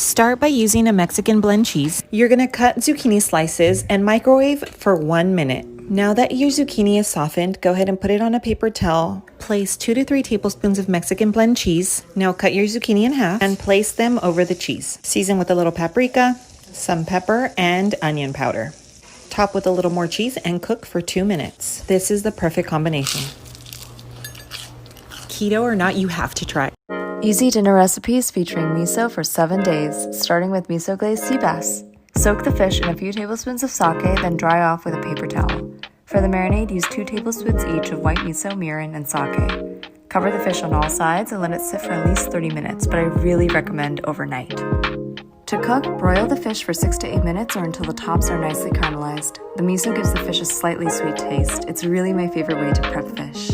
Start by using a Mexican blend cheese. You're gonna cut zucchini slices and microwave for 1 minute. Now that your zucchini is softened, go ahead and put it on a paper towel. Place 2 to 3 tablespoons of Mexican blend cheese. Now cut your zucchini in half and place them over the cheese. Season with a little paprika, some pepper, and onion powder. Top with a little more cheese and cook for 2 minutes. This is the perfect combination. Keto or not, you have to try. Easy dinner recipes featuring miso for 7 days, starting with miso glazed sea bass. Soak the fish in a few tablespoons of sake, then dry off with a paper towel. For the marinade, use 2 tablespoons each of white miso, mirin, and sake. Cover the fish on all sides and let it sit for at least 30 minutes, but I really recommend overnight. To cook, broil the fish for 6 to 8 minutes or until the tops are nicely caramelized. The miso gives the fish a slightly sweet taste. It's really my favorite way to prep fish.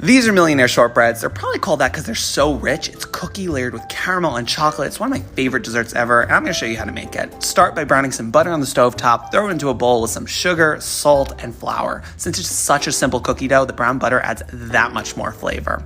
These are millionaire shortbreads. They're probably called that because they're so rich. It's cookie layered with caramel and chocolate. It's one of my favorite desserts ever, and I'm going to show you how to make it. Start by browning some butter on the stovetop, throw it into a bowl with some sugar, salt, and flour. Since it's such a simple cookie dough, the brown butter adds that much more flavor.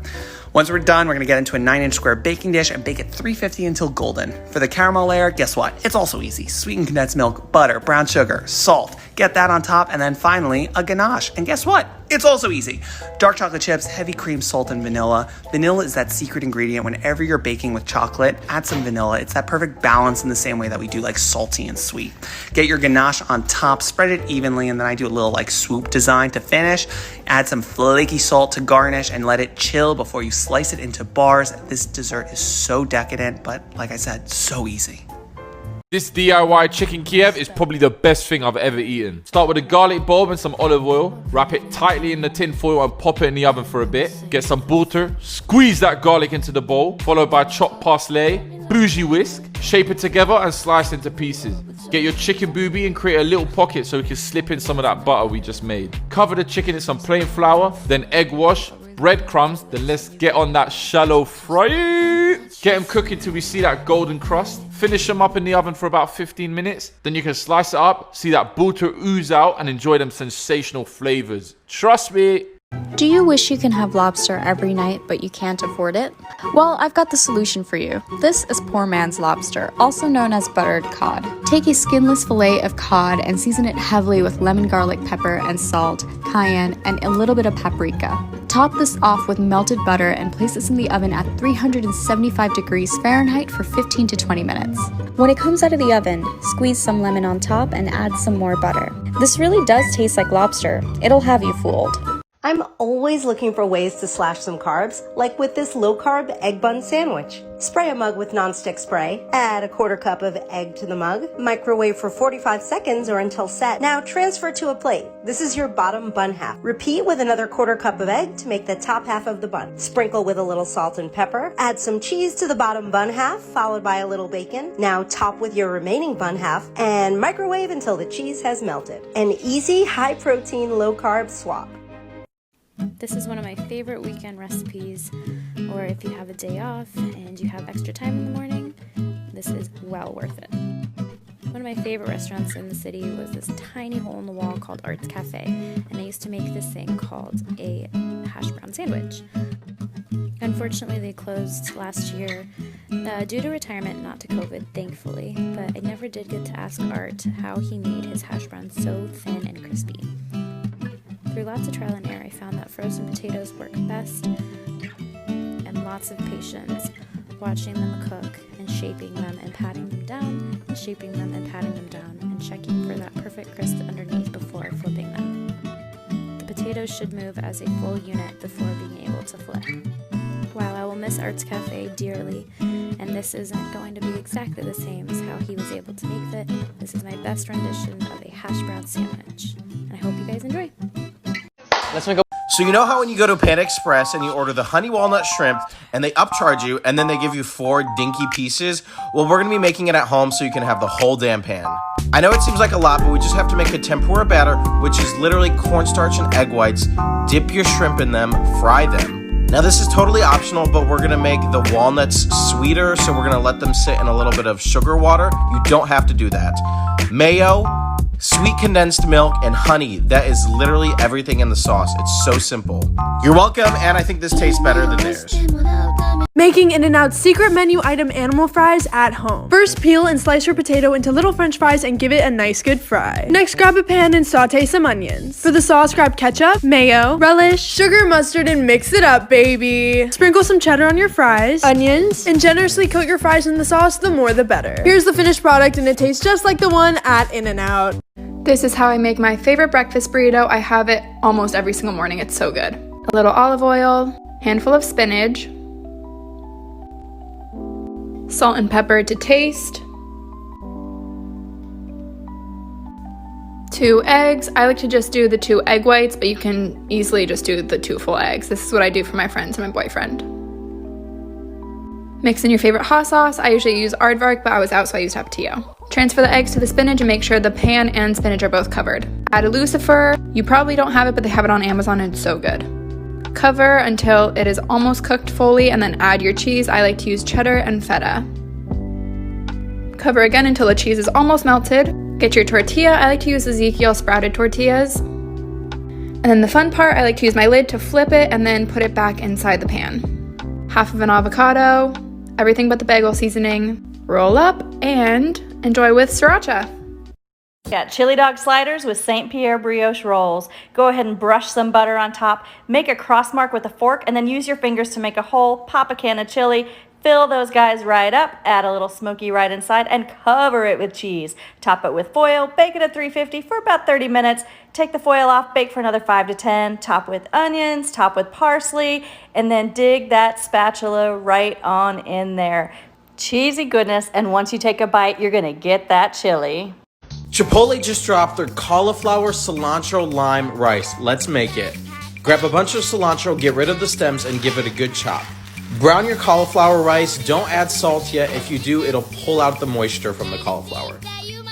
Once we're done, we're gonna get into a 9-inch square baking dish and bake at 350 until golden. For the caramel layer, guess what? It's also easy. Sweetened condensed milk, butter, brown sugar, salt. Get that on top, and then finally, a ganache. And guess what? It's also easy. Dark chocolate chips, heavy cream, salt, and vanilla. Vanilla is that secret ingredient whenever you're baking with chocolate. Add some vanilla. It's that perfect balance in the same way that we do like salty and sweet. Get your ganache on top, spread it evenly, and then I do a little like swoop design to finish. Add some flaky salt to garnish and let it chill before you slice it into bars. This dessert is so decadent, but like I said, so easy. This DIY chicken Kiev is probably the best thing I've ever eaten. Start with a garlic bulb and some olive oil. Wrap it tightly in the tin foil and pop it in the oven for a bit. Get some butter. Squeeze that garlic into the bowl, followed by chopped parsley, bougie whisk. Shape it together and slice into pieces. Get your chicken booby and create a little pocket so we can slip in some of that butter we just made. Cover the chicken in some plain flour, then egg wash, breadcrumbs, then let's get on that shallow fry. Get them cooking till we see that golden crust. Finish them up in the oven for about 15 minutes. Then you can slice it up, see that butter ooze out, and enjoy them sensational flavors. Trust me. Do you wish you can have lobster every night, but you can't afford it? Well, I've got the solution for you. This is poor man's lobster, also known as buttered cod. Take a skinless fillet of cod and season it heavily with lemon, garlic, pepper, and salt, cayenne, and a little bit of paprika. Top this off with melted butter and place this in the oven at 375 degrees Fahrenheit for 15 to 20 minutes. When it comes out of the oven, squeeze some lemon on top and add some more butter. This really does taste like lobster. It'll have you fooled. I'm always looking for ways to slash some carbs, like with this low-carb egg bun sandwich. Spray a mug with nonstick spray, add a 1/4 cup of egg to the mug, microwave for 45 seconds or until set. Now transfer to a plate. This is your bottom bun half. Repeat with another 1/4 cup of egg to make the top half of the bun. Sprinkle with a little salt and pepper. Add some cheese to the bottom bun half, followed by a little bacon. Now top with your remaining bun half and microwave until the cheese has melted. An easy, high-protein, low-carb swap. This is one of my favorite weekend recipes, or if you have a day off and you have extra time in the morning, this is well worth it. One of my favorite restaurants in the city was this tiny hole in the wall called Arts Cafe, and I used to make this thing called a hash brown sandwich. Unfortunately, they closed last year due to retirement, not to COVID, thankfully, but I never did get to ask Art how he made his hash browns so thin and crispy. Through lots of trial and error, I found that frozen potatoes work best, and lots of patience watching them cook and shaping them and patting them down, and shaping them and patting them down, and checking for that perfect crust underneath before flipping them. The potatoes should move as a full unit before being able to flip. While I will miss Arts Cafe dearly, and this isn't going to be exactly the same as how he was able to make it, this is my best rendition of a hash brown sandwich, and I hope you guys enjoy. So you know how when you go to Panda Express and you order the honey walnut shrimp and they upcharge you and then they give you 4 dinky pieces? Well, we're going to be making it at home so you can have the whole damn pan. I know it seems like a lot, but we just have to make a tempura batter, which is literally cornstarch and egg whites. Dip your shrimp in them, fry them. Now this is totally optional, but we're going to make the walnuts sweeter, so we're going to let them sit in a little bit of sugar water. You don't have to do that. Mayo, sweet condensed milk, and honey. That is literally everything in the sauce. It's so simple. You're welcome, and I think this tastes better than theirs. Making In-N-Out's secret menu item animal fries at home. First, peel and slice your potato into little french fries and give it a nice good fry. Next, grab a pan and saute some onions. For the sauce, grab ketchup, mayo, relish, sugar, mustard, and mix it up, baby. Sprinkle some cheddar on your fries, onions, and generously coat your fries in the sauce, the more the better. Here's the finished product, and it tastes just like the one at In-N-Out. This is how I make my favorite breakfast burrito. I have it almost every single morning. It's so good. A little olive oil, handful of spinach, salt and pepper to taste, 2 eggs. I like to just do the 2 egg whites, but you can easily just do the 2 full eggs. This is what I do for my friends and my boyfriend. Mix in your favorite hot sauce. I usually use aardvark, but I was out, so I used Tapatio. Transfer the eggs to the spinach and make sure the pan and spinach are both covered. Add a lucifer. You probably don't have it, but they have it on Amazon and it's so good. Cover until it is almost cooked fully and then add your cheese. I like to use cheddar and feta. Cover again until the cheese is almost melted. Get your tortilla. I like to use Ezekiel sprouted tortillas. And then the fun part, I like to use my lid to flip it and then put it back inside the pan. Half of an avocado, everything but the bagel seasoning. Roll up and enjoy with sriracha. Got chili dog sliders with St. Pierre brioche rolls. Go ahead and brush some butter on top, make a cross mark with a fork, and then use your fingers to make a hole, pop a can of chili, fill those guys right up, add a little smoky right inside, and cover it with cheese. Top it with foil, bake it at 350 for about 30 minutes. Take the foil off, bake for another 5 to 10, top with onions, top with parsley, and then dig that spatula right on in there. Cheesy goodness, and once you take a bite, you're gonna get that chili. Chipotle just dropped their cauliflower cilantro lime rice. Let's make it. Grab a bunch of cilantro, get rid of the stems, and give it a good chop. Brown your cauliflower rice. Don't add salt yet. If you do, it'll pull out the moisture from the cauliflower.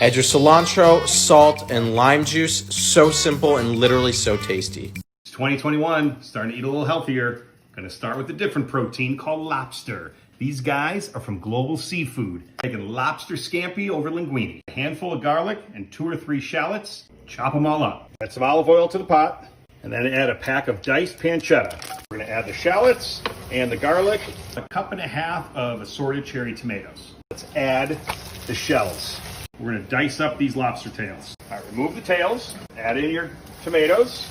Add your cilantro, salt, and lime juice. So simple and literally so tasty. It's 2021, starting to eat a little healthier. Gonna start with a different protein called lobster. These guys are from Global Seafood. Taking lobster scampi over linguine. A handful of garlic and 2 or 3 shallots. Chop them all up. Add some olive oil to the pot. And then add a pack of diced pancetta. We're gonna add the shallots and the garlic. A 1.5 cups of assorted cherry tomatoes. Let's add the shells. We're gonna dice up these lobster tails. All right, remove the tails. Add in your tomatoes.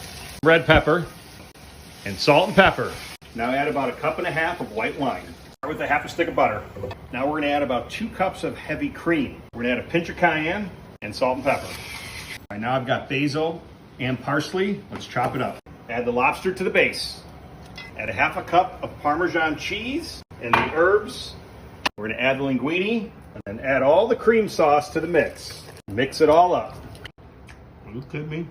Red pepper. And salt and pepper. Now add about a 1.5 cups of white wine. Start with a 1/2 stick of butter. Now we're gonna add about 2 cups of heavy cream. We're gonna add a pinch of cayenne and salt and pepper. All right, now I've got basil and parsley. Let's chop it up. Add the lobster to the base. Add a 1/2 cup of Parmesan cheese and the herbs. We're gonna add the linguine and then add all the cream sauce to the mix. Mix it all up. Look at me.